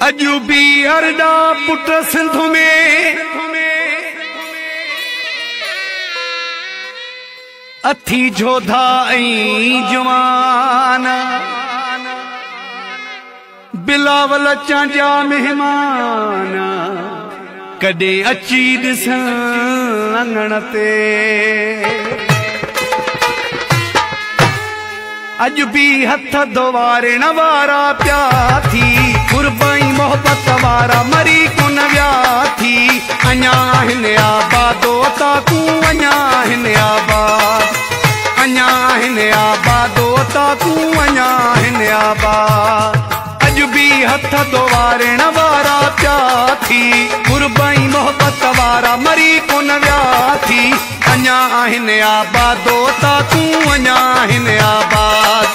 अजू भी अरडा पुट सिंध में अथी जोधा ऐं जवान बिलावल चांजा मेहमान कदे अची ॾिसण अंगण ते अज भी हथ दोवारण वारा प्या थी कुर्बाई मोहब्बत वारा मरी कोन व्या थी अञा हिन आबादो ताकू अञा हिन आबाद अञा हिन आबादो ताकू अञा हिन आबाद अज भी हथ दोवारण वारा प्या थी कुर्बाई मोहब्बत वारा मरी कोन व्या थी अञा हिन आबादो ताकू अञा हिन आबाद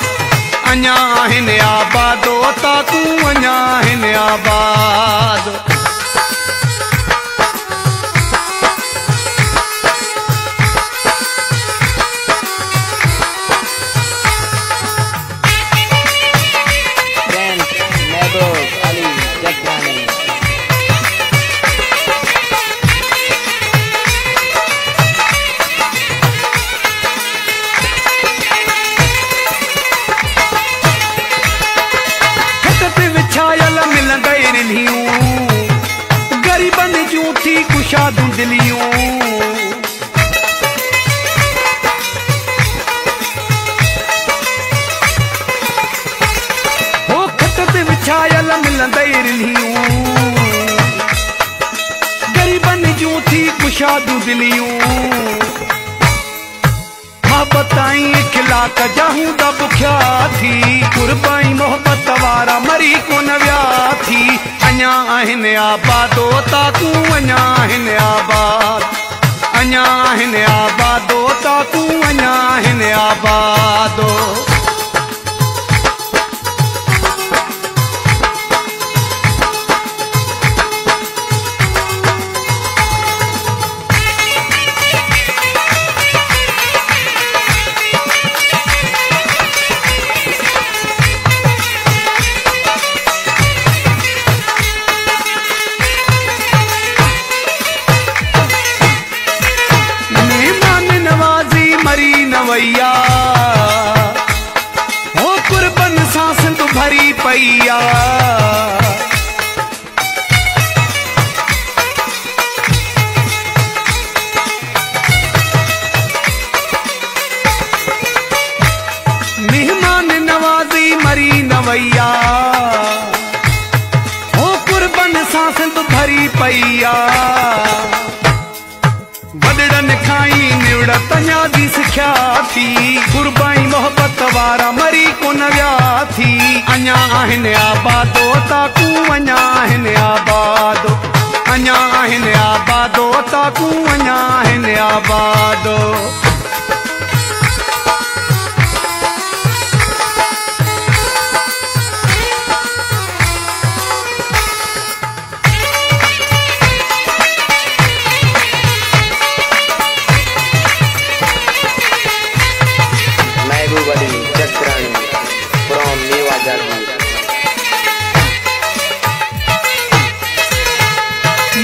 अञा हिन आबादो ताकू अञा हिन आबाद गरीबन जूं थी कुशादूं दिलियूं हो खट ते विछायल मिलंदई रिलियूं गरीबन जूं थी कुशादूं दिलियूं बताई इखलाक जाहूं दा बुख्या थी कुर्बाई मोहब्बत वारा मरी कोन व्या थी अञा हिन आबादो ताकू अञा हिन आबाद अञा हिन आबादो ताकू अञा हिन आबादो नवैया हो कुर्बन सां सिंध भरी पईया मेहमान नवाज़ी मरी नवैया हो कुर्बन सां सिंध भरी पईया वडड़न खाई निवड़त अञा जी सिख्या थी कुर्बाई मोहब्बत वारा मरी कोन व्या थी अञा हिन आबादो ताकू अञा हिन आबादो अञा हिन आबादो ताकू अञा हिन आबादो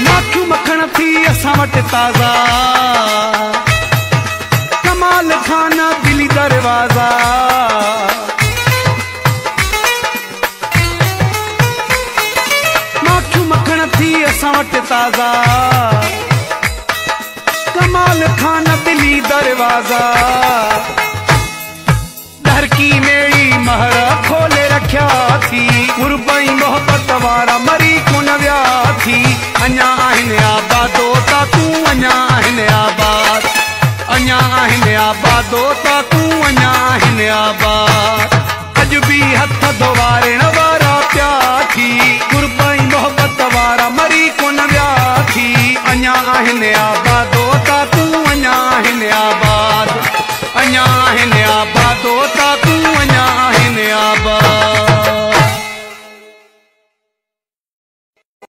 माखियूं मखण थी असां वटि ताज़ा कमाल खाना दिली दरवाज़ा माखियूं मखण थी असां वटि ताज़ा कमाल खाना दिली दरवाज़ा धरकी मेरी महर खोले रखिया थी कुर्बाई मोहब्बत वारा मरी कोन व्या थी अञा हिन आबादो ताकू अञा हिन आबाद अञा हिन आबादो ताकू अञा हिन आबाद अज भी हथ दोवारण वारा प्या थी कुर्बाई मोहब्बत वारा मरी कोन व्या थी अञा हिन आबादो ताकू अञा हिन आबाद अञा हिन आबादो ताकू अञा हिन आबाद।